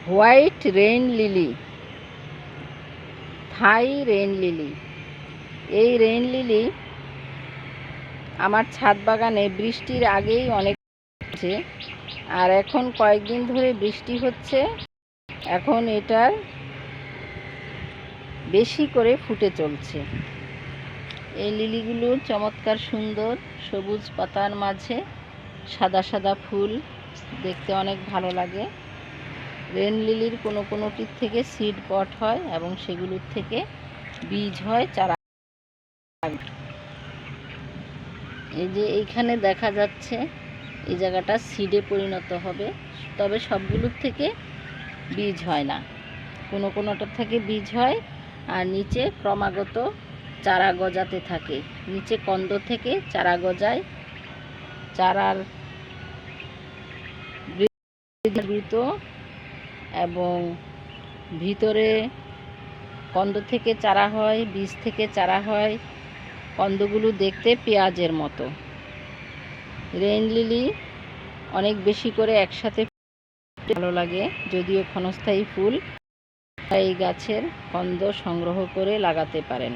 White rain lily, থাই rain lily. এই rain lily আমার ছাদ বাগানে বৃষ্টির আগেই অনেক হচ্ছে, আর এখন কয়েকদিন ধরে বৃষ্টি হচ্ছে, এখন এটার বেশি করে ফুটে চলছে। এই লিলিগুলো চমৎকার সুন্দর, সবুজ পাতার মাঝে সাদা সাদা ফুল, দেখতে অনেক ভালো লাগে। রেন লিলির কোনোটির থেকে সিড পট হয় এবং সেগুলোর থেকে বীজ হয়, চারা। এই যে এইখানে দেখা যাচ্ছে এই জায়গাটা সিডে পরিণত হবে, তবে সবগুলোর থেকে বীজ হয় না, কোনোটার থেকে বীজ হয় আর নিচে ক্রমাগত চারা গজাতে থাকে। নিচে কন্দ থেকে চারা গজায়, চারার বৃত এবং ভিতরে কন্দ থেকে চারা হয়, বীজ থেকে চারা হয়। কন্দগুলো দেখতে পেঁয়াজের মতো। রেইন লিলি অনেক বেশি করে একসাথে ভালো লাগে, যদিও ক্ষণস্থায়ী ফুল। এই গাছের কন্দ সংগ্রহ করে লাগাতে পারেন।